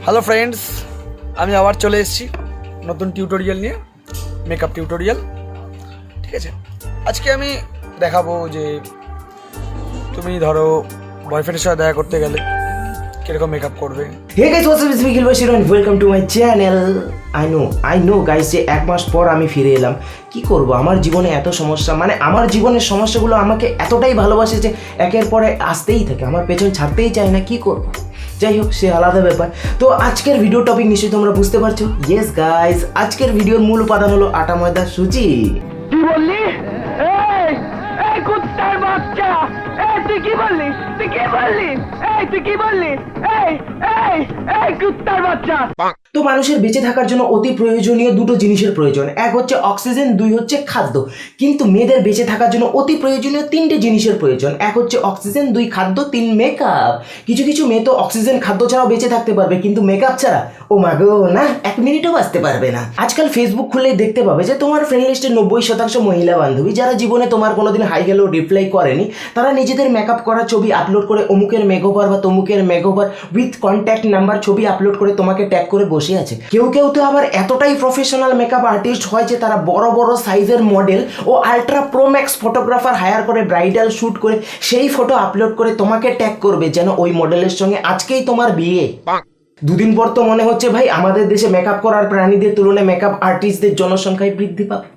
Hello friends, আমি আবার চলে এসেছি নতুন টিউটোরিয়াল নিয়ে, মেকআপ টিউটোরিয়াল। ঠিক আছে, আজকে আমি দেখাবো যে তুমি ধরো বয়ফ্রেন্ডের সাথে দেখা করতে গেলে কিরকম মেকআপ করবে। Hey guys, what's up, it's me গিলবাশির and welcome to my channel. I know guys যে এক মাস পর আমি ফিরে এলাম। কি করব, আমার জীবনে এত সমস্যা, মানে আমার জীবনের সমস্যাগুলো আমাকে এতটাই ভালোবাসে যে একের পরে আসতেই থাকে, আমার পেছন ছাড়তেই চায় না। কি করব, যাই হোক, সে আলাদা ব্যাপার। তো আজকের ভিডিও টপিক নিশ্চয়ই তোমরা বুঝতে পারছো। ইয়েস গাইস, আজকের ভিডিওর মূল উপাদান হলো আটা ময়দা সুজি। কি বললি? এই এই কুত্তার বাচ্চা, এই তুই কি বললি? তুই কি বললি? এই তুই কি বললি? এই এই এই কুত্তার বাচ্চা। তো মানুষের বেঁচে থাকার জন্য অতি প্রয়োজনীয় দুটো জিনিসের প্রয়োজন, এক হচ্ছে অক্সিজেন, দুই হচ্ছে খাদ্য। কিন্তু মেয়েদের বেঁচে থাকার জন্য অতি প্রয়োজনীয় তিনটে জিনিসের প্রয়োজন, এক হচ্ছে অক্সিজেন, দুই খাদ্য, তিন মেকআপ। কিছু কিছু মেয়ে তো অক্সিজেন খাদ্য ছাড়াও বেঁচে থাকতে পারবে, কিন্তু মেকআপ ছাড়া ও মাগো না, এক মিনিটও বাঁচতে পারবে না। আজকাল ফেসবুক খুললেই দেখতে পাবে যে তোমার ফ্রেন্ড লিস্টের 90% মহিলা বান্ধবী যারা জীবনে তোমার কোনোদিন হাই হ্যালো রিপ্লাই করেনি, তারা নিজেদের মেকআপ করা ছবি আপলোড করে অমুকের মেকওভার বা তমুকের মেকওভার উইথ কন্ট্যাক্ট নাম্বার ছবি আপলোড করে তোমাকে ট্যাগ করে বসে আছে। কেউ কেউ তো আবার এতটাই প্রফেশনাল মেকআপ আর্টিস্ট হয় যে তারা বড় বড় সাইজের মডেল ও ultra pro max photographer hire করে ব্রাইডাল শ্যুট করে সেই ফটো আপলোড করে তোমাকে ট্যাগ করবে যেন ওই মডেলের সঙ্গে আজকেই তোমার বিয়ে। দুদিন পর তো মনে হচ্ছে ভাই আমাদের দেশে মেকআপ করার প্রাণীদের তুলনায় মেকআপ আর্টিস্টদের জনসংখ্যায় বৃদ্ধি পাবে।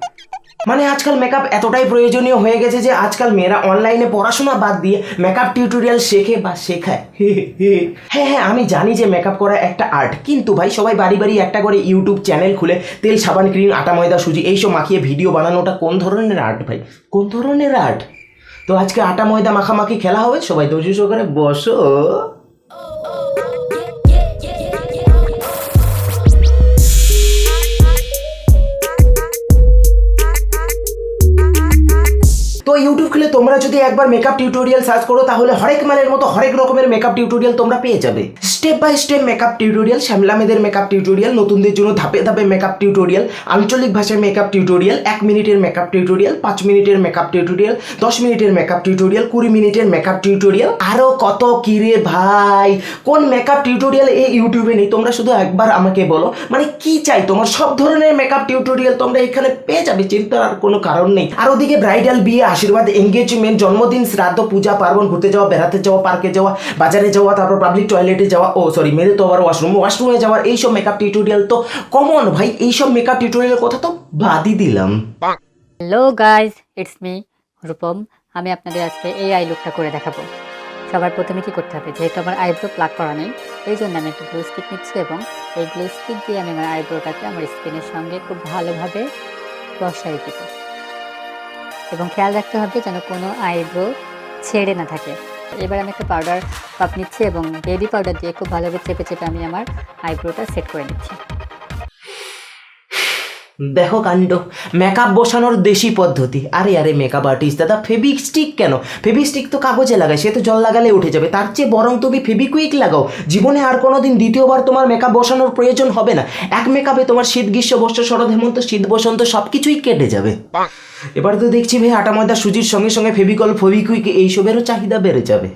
মানে আজকাল মেকআপ এতটাই প্রয়োজনীয় হয়ে গেছে যে আজকাল মেয়েরা অনলাইনে পড়াশোনা বাদ দিয়ে মেকআপ টিউটোরিয়াল শেখে বা শেখায়। হ্যাঁ, আমি জানি যে মেকআপ করা একটা আর্ট, কিন্তু ভাই সবাই বাড়ি বাড়ি একটা করে ইউটিউব চ্যানেল খুলে তেল, সাবান, ক্রিম, আটা ময়দা সুজি এইসব মাখিয়ে ভিডিও বানানোটা কোন ধরনের আর্ট ভাই, কোন ধরনের আর্ট? তো আজকে আটা ময়দা মাখামাখি খেলা হবে, সবাই ধৈর্য সহকারে বসো। তো ইউটিউব খুলে তোমরা যদি একবার মেকআপ টিউটোরিয়াল সার্চ করো তাহলে হরেক মালের মতো হরেক রকমের মেকআপ টিউটোরিয়াল তোমরা পেয়ে যাবে। Step by step makeup tutorial, শ্যামলা মেয়েদের মেকআপ টিউটোরিয়াল, নতুনদের জন্য ধাপে ধাপে মেকআপ টিউটোরিয়াল, আঞ্চলিক ভাষায় মেকআপ টিউটোরিয়াল, 1 মিনিটের মেকআপ টিউটোরিয়াল, 5 মিনিটের মেকআপ টিউটোরিয়াল, 10 মিনিটের মেকআপ টিউটোরিয়াল, 20 মিনিটের মেকআপ টিউটোরিয়াল, আরো কত কি রে ভাই, কোন মেকআপ টিউটোরিয়াল এই ইউটিউবে নেই? তোমরা শুধু একবার আমাকে বলো, মানে কি চাই তোমার? সব ধরনের মেকআপ টিউটোরিয়াল তোমরা এখানে পেয়ে যাবে, চিন্তার আর কোনো কারণ নেই। আর ওদিকে ব্রাইডাল, বিয়ে, আশীর্বাদ, এঙ্গেজমেন্ট, জন্মদিন, শ্রাদ্ধ, পূজা পার্বণ, ঘুরতে যাওয়া, বেড়াতে যাওয়া, পার্কে যাওয়া, বাজারে যাওয়া, তারপর পাবলিক টয়লেটে যাওয়া, মেয়েদের তো আবার ওয়াশরুমে যাওয়ার এইসব মেকআপ টিউটোরিয়াল তো কমন ভাই। এইসব মেকআপ টিউটোরিয়ালের কথা তো বাদই দিলাম। Hello guys, it's me Rupam. আমি আপনাদের আজকে এই আই লুকটা করে দেখাবো। সবার প্রথমে কি করতে হবে, যেহেতু আমার আইব্রো প্লাক করা নেই, এই জন্য আমি একটা গ্লো স্টিক নিচ্ছি এবং এই গ্লো স্টিক দিয়ে আমি আমার আইব্রোটাকে আমার স্কিনের সঙ্গে খুব ভালোভাবে বসাই দেব এবং খেয়াল রাখতে হবে যেন কোনো আইব্রো ছেড়ে না থাকে। এবার আমি একটা পাউডার কাপ নিচ্ছি এবং বেবি পাউডার দিয়ে খুব ভালোভাবে চেপে চেপে আমি আমার আইব্রোটা সেট করে নিচ্ছি। দেখো কাণ্ড, মেকআপ বসানোর দেশি পদ্ধতি। আরে মেকআপ আর্টিস্ট দাদা, ফেভিস্টিক কেন? ফেভিস্টিক তো কাগজে লাগায়, সে তো জল লাগালে উঠে যাবে। তার চেয়ে বরং তুমি ফেভিকুইক লাগাও, জীবনে আর কোনোদিন দ্বিতীয়বার তোমার মেকআপ বসানোর প্রয়োজন হবে না। এক মেকআপে তোমার শীত, গ্রীষ্ম, বর্ষা, শরৎ, হেমন্ত, শীত, বসন্ত সব কিছুই কেটে যাবে। এবার তো দেখছি ভাই আটা ময়দা সুজির সঙ্গে সঙ্গে ফেভিকল, ফেভিকুইক এইসবেরও চাহিদা বেড়ে যাবে।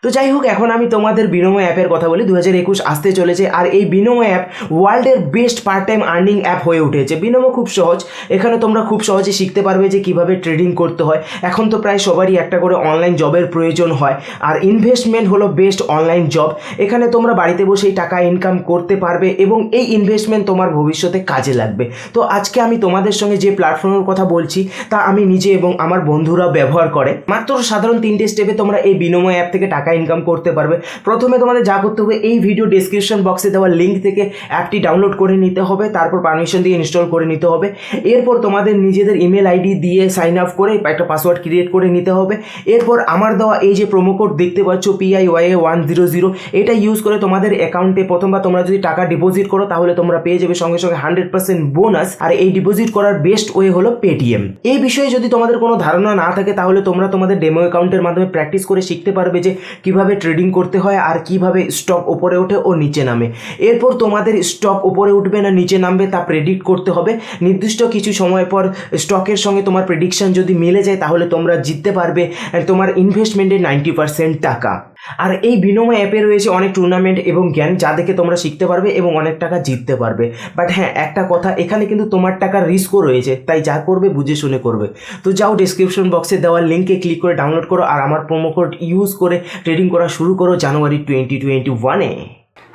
তো যাই হোক, এখন আমি তোমাদের বিনোময় অ্যাপের কথা বলি। 2021 আসতে চলেছে, আর এই বিনোময় অ্যাপ ওয়ার্ল্ডের best part time earning app হয়ে উঠেছে। বিনোময় খুব সহজ, এখানে তোমরা খুব সহজে শিখতে পারবে যে কিভাবে ট্রেডিং করতে হয়। এখন তো প্রায় সবারই একটা করে অনলাইন জবের প্রয়োজন হয়, আর ইনভেস্টমেন্ট হলো বেস্ট অনলাইন জব। এখানে তোমরা বাড়িতে বসেই টাকা ইনকাম করতে পারবে এবং এই ইনভেস্টমেন্ট তোমার ভবিষ্যতে কাজে লাগবে। তো আজকে আমি তোমাদের সঙ্গে যে প্ল্যাটফর্মের কথা বলছি তা আমি নিজে এবং আমার বন্ধুরা ব্যবহার করে। মাত্র সাধারণ 3টে স্টেপে তোমরা এই বিনোময় অ্যাপ থেকে টাকা ইনকাম করতে পারবে। প্রথমে তোমাদের যা করতে হবে, এই ভিডিও ডেসক্রিপশন বক্সে দেওয়া লিঙ্ক থেকে অ্যাপটি ডাউনলোড করে নিতে হবে, তারপর পারমিশন দিয়ে ইনস্টল করে নিতে হবে। এরপর তোমাদের নিজেদের ইমেল আইডি দিয়ে সাইন আপ করে একটা পাসওয়ার্ড ক্রিয়েট করে নিতে হবে। এরপর আমার দেওয়া এই যে প্রোমো কোড দেখতে পাচ্ছ PIYA100, এটা ইউজ করে তোমাদের অ্যাকাউন্টে প্রথমবার তোমরা যদি টাকা ডিপোজিট করো তাহলে তোমরা পেয়ে যাবে সঙ্গে সঙ্গে 100% বোনাস। আর এই ডিপোজিট করার বেস্ট ওয়ে হলো পেটিএম। এই বিষয়ে যদি তোমাদের কোনো ধারণা না থাকে তাহলে তোমরা তোমাদের ডেমো অ্যাকাউন্টের মাধ্যমে প্র্যাকটিস করে শিখতে পারবে যে কিভাবে ট্রেডিং করতে হয় আর কিভাবে স্টক উপরে ওঠে ও নিচে নামে। এরপর তোমাদের স্টক উপরে উঠবে না নিচে নামবে তা প্রেডিক্ট করতে হবে। নির্দিষ্ট কিছু সময় পর স্টকের সঙ্গে তোমার প্রেডিকশন যদি মিলে যায় তাহলে তোমরা জিততে পারবে তোমার ইনভেস্টমেন্টের 90% টাকা। আর এই বিনিময় অ্যাপে রয়েছে অনেক টুর্নামেন্ট এবং জ্ঞান, যা দেখে তোমরা শিখতে পারবে এবং অনেক টাকা জিততে পারবে। বাট হ্যাঁ, একটা কথা, এখানে কিন্তু তোমার টাকার রিস্কও রয়েছে, তাই যা করবে বুঝে শুনে করবে। তো যাও, ডিসক্রিপশন বক্সে দেওয়া লিঙ্কে ক্লিক করে ডাউনলোড করো আর আমার প্রোমো কোড ইউজ করে ট্রেডিং করা শুরু করো জানুয়ারি 2021-এ।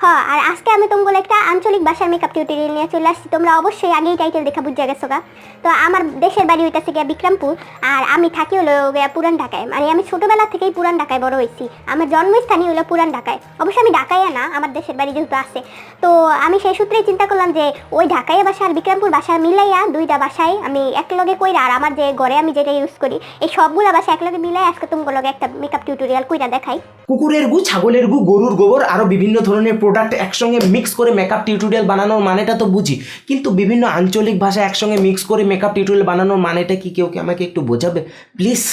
হ্যাঁ, আর আজকে আমি তোমাগুলো একটা আঞ্চলিক ভাষার মেকআপ টিউটোরিয়াল নিয়ে চলে আসছি। তোমরা অবশ্যই আগেই টাইটেল দেখা বুঝে গেছো গা। তো আমার দেশের বাড়ি হইতেছে গিয়া বিক্রমপুর, আর আমি থাকি হলো গিয়া পুরান ঢাকায়। মানে আমি ছোটোবেলা থেকেই পুরান ঢাকায় বড় হয়েছি। আমার জন্মস্থানই হলো পুরান ঢাকায়। অবশ্য আমি ঢাকাইয়া না, আমার দেশের বাড়ি যেহেতু আছে, তো আমি সেই সূত্রেই চিন্তা করলাম যে ওই ঢাকাইয়া ভাষা আর বিক্রমপুর ভাষা মিলাইয়া দুইটা ভাষায় আমি একলগে কইরা, আর আমার যে ঘরে আমি যেটা ইউজ করি এই সবগুলা ভাষা একলগে মিলাই আজকে তোমাগুলোকে একটা মেকআপ টিউটোরিয়াল কইরা দেখাই। কুকুরের গু, ছাগলের গু, গরুর গোবর, আরও বিভিন্ন ধরনের প্রোডাক্ট একসঙ্গে মিক্স করে মেকআপ টিউটোরিয়াল বানানোর মানেটা তো বুঝি, কিন্তু বিভিন্ন আঞ্চলিক ভাষা একসঙ্গে মিক্স করে মেকআপ টিউটোরিয়াল বানানোর মানেটা কি কেউ কি আমাকে একটু বোঝাবে প্লিজ?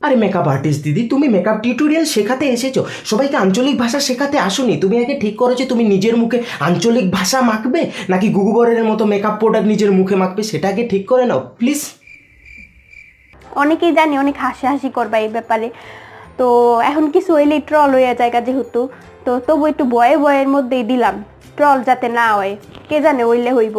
আরে মেকআপ আর্টিস্ট দিদি, তুমি মেকআপ টিউটোরিয়াল শেখাতে এসেছো, সবাইকে আঞ্চলিক ভাষা শেখাতে আসোনি। তুমি আগে ঠিক করো যে তুমি নিজের মুখে আঞ্চলিক ভাষা মাখবে নাকি গুগুবরের মতো মেকআপ প্রোডাক্ট নিজের মুখে মাখবে, সেটা আগে ঠিক করে নাও প্লিজ। অনেকেই জানি অনেক হাসাহাসি করবা এই ব্যাপারে, তো এখন কিছু হইলেই ট্রল হইয়া জায়গা যেহেতু, তো তবু একটু বয়ের মধ্যেই দিলাম, ট্রল যাতে না হয়, কে জানে হইলে হইব।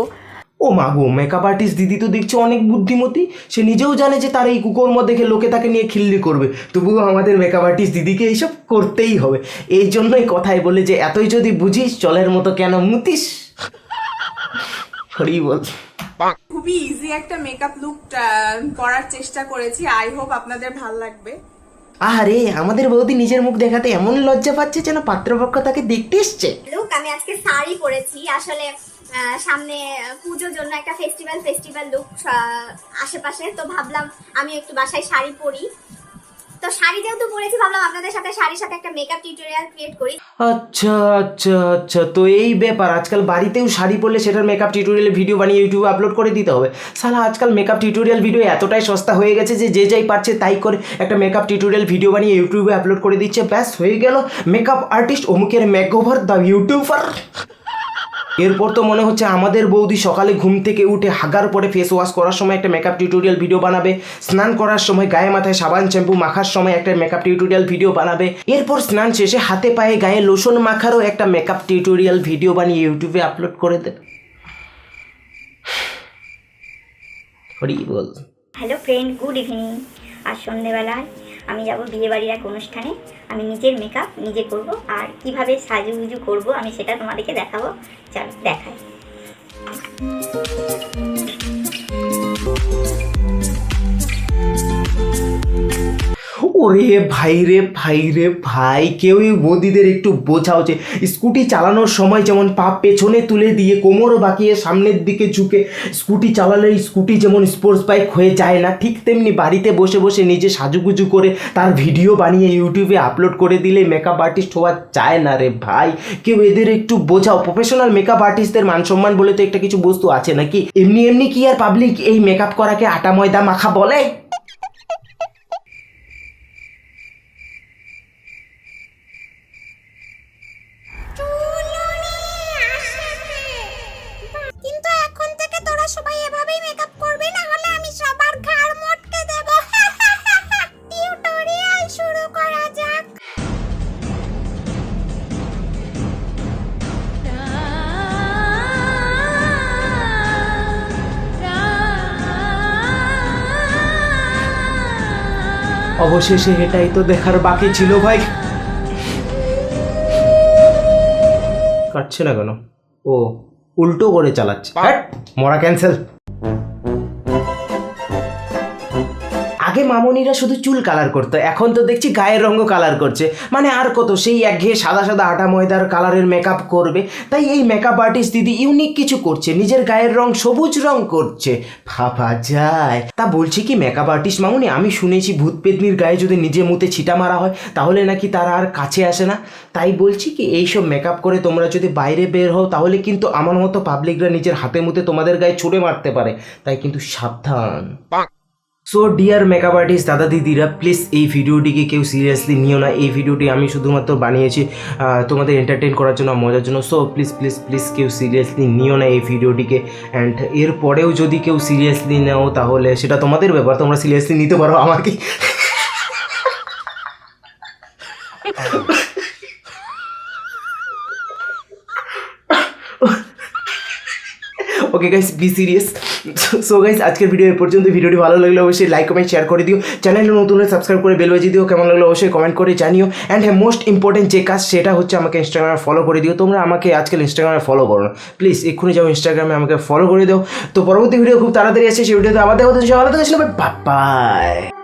ও মা গো, মেকআপ আর্টিস্ট দিদি তো দেখছি অনেক বুদ্ধিমতী, সে নিজেও জানে যে তার এই কুকুর দেখে লোকে তাকে নিয়ে খিল্লি করবে, তবুও আমাদের মেকআপ আর্টিস্ট দিদিকে এইসব করতেই হবে। এই জন্যই কথায় বলে যে এতই যদি বুঝিস চলের মতো কেন মুতিস। হরি বল। খুবই ইজি একটা মেকআপ লুক করার চেষ্টা করেছি, আই হোপ আপনাদের ভালো লাগবে। আরে আমাদের বৌদি নিজের মুখ দেখাতে এমন লজ্জা পাচ্ছে যেন পাত্রপক্ষ তাকে দেখতে এসছে। লুক, আমি আজকে শাড়ি পরেছি, আসলে সামনে পুজোর জন্য একটা ফেস্টিভ্যাল লুক আশেপাশে, তো ভাবলাম আমি একটু বাসায় শাড়ি পরি। তো শাড়ি যেহেতু পরেছি, ভাবলাম আপনাদের সাথে শাড়ির সাথে একটা মেকআপ টিউটোরিয়াল ক্রিয়েট করি। আচ্ছা আচ্ছা আচ্ছা, তো এই ব্যাপার। আজকাল বাড়িতেও শাড়ি পরলে সেটার মেকআপ টিউটোরিয়াল ভিডিও বানিয়ে ইউটিউবে আপলোড করে দিতে হবে। সালা আজকাল মেকআপ টিউটোরিয়াল ভিডিও এতটাই সস্তা হয়ে গেছে যে যে যাই পারছে তাই করে একটা মেকআপ টিউটোরিয়াল ভিডিও বানিয়ে ইউটিউবে আপলোড করে দিচ্ছে, ব্যাস হয়ে গেল মেকআপ আর্টিস্ট অমুকের মেকওভার দ্য ইউটিউবার। এরপর তো মনে হচ্ছে আমাদের বৌদি সকালে ঘুম থেকে উঠে হাগার পরে ফেস ওয়াশ করার সময় একটা মেকআপ টিউটোরিয়াল ভিডিও বানাবে, স্নান করার সময় গায়ে মাথায় সাবান শ্যাম্পু মাখার সময় একটা মেকআপ টিউটোরিয়াল ভিডিও বানাবে, এরপর স্নান শেষে হাতে পায়ে গায়ে লোশন মাখারও একটা মেকআপ টিউটোরিয়াল ভিডিও বানিয়ে ইউটিউবে আপলোড করে দেবে। হরি বল। Hello friend, good evening. আজ সন্ধ্যেবেলায় আমি যাব বিয়েবাড়ির এক অনুষ্ঠানে। আমি নিজের মেকআপ নিজে করব, আর কিভাবে সাজুগুজু করব আমি সেটা তোমাদেরকে দেখাবো। চলো দেখাই। ওরে ভাই রে ভাই রে ভাই, কেউ বৌদিদের একটু বোঝাও যে স্কুটি চালানোর সময় যেমন পা পেছনে তুলে দিয়ে কোমর বাঁকিয়ে সামনের দিকে ঝুঁকে স্কুটি চালালে স্কুটি যেমন স্পোর্টস বাইক হয়ে যায় না, ঠিক তেমনি বাড়িতে বসে বসে নিজে সাজুগুজু করে তার ভিডিও বানিয়ে ইউটিউবে আপলোড করে দিলে মেকআপ আর্টিস্ট হওয়া যায় না রে ভাই। কেউ এদের একটু বোঝাও। প্রফেশনাল মেকআপ আর্টিস্টদের মান সম্মান বলে তো একটা কিছু বস্তু আছে নাকি? এমনি কি আর পাবলিক এই মেকআপ করাকে আটা ময়দা মাখা বলে? কিন্তু এখন থেকে তোরা সবাই এভাবেই মেকআপ করবি, না হলে আমি সবার ঘাড় মটকে দেব। টিউটোরিয়াল শুরু করা যাক। অবশেষে এটাই তো দেখার বাকি ছিল ভাই। কাটছে না কেন? ও উল্টো করে চালাচ্ছে। মরা ক্যান্সেল। আগে মামনিরা শুধু চুল কালার করতো, এখন তো দেখছি গায়ের রঙও কালার করছে। মানে আর কত সেই একঘেয়ে সাদা সাদা আটা ময়দার কালারের মেকআপ করবে? তাই এই মেকআপ আর্টিস্ট দিদি ইউনিক কিছু করছে, নিজের গায়ের রং সবুজ রং করছে। ভাবা যায়। তা বলছি কি মেকআপ আর্টিস্ট মামনি, আমি শুনেছি ভূত পেতনির গায়ে যদি নিজে মুতে ছিটা মারা হয় তাহলে নাকি তারা আর কাছে আসে না। তাই বলছি কি এইসব মেকআপ করে তোমরা যদি বাইরে বের হও তাহলে কিন্তু আমার মতো পাবলিকরা নিজের হাতে মুতে তোমাদের গায়ে ছুঁড়ে মারতে পারে, তাই কিন্তু সাবধান। সো ডিয়ার মেকআপ আর্টিস্ট দাদা দিদিরা, প্লিজ এই ভিডিওটিকে কেউ সিরিয়াসলি নিও না। এই ভিডিওটি আমি শুধুমাত্র বানিয়েছি তোমাদের এন্টারটেন করার জন্য, মজার জন্য। সো প্লিজ প্লিজ প্লিজ কেউ সিরিয়াসলি নিও না এই ভিডিওটিকে। অ্যান্ড এরপরেও যদি কেউ সিরিয়াসলি নাও তাহলে সেটা তোমাদের ব্যাপার, তোমরা সিরিয়াসলি নিতে পারো, আমার কি। Okay guys, be serious. So guys, আজকের ভিডিও এই পর্যন্ত। ভিডিওটি ভালো লাগলে অবশ্যই লাইক কমেন্ট শেয়ার করে দিও, চ্যানেলে নতুন হলে সাবস্ক্রাইব করে বেল বাজিয়ে দিও, কেমন লাগলো অবশ্যই কমেন্ট করে জানিও। অ্যান্ড হ্যাঁ, মোস্ট ইম্পর্টেন্ট যে কাজ সেটা হচ্ছে আমাকে ইনস্টাগ্রামে ফলো করে দিও। তোমরা আমাকে আজকাল ইনস্টাগ্রামে ফলো করো না, প্লিজ এক্ষুনি যাও ইনস্টাগ্রামে আমাকে ফলো করে দাও। তো পরবর্তী ভিডিও খুব তাড়াতাড়ি আসছে, সেই ভিডিওতে আবার দেখা হচ্ছে। ভালো থেকে বাই বাই।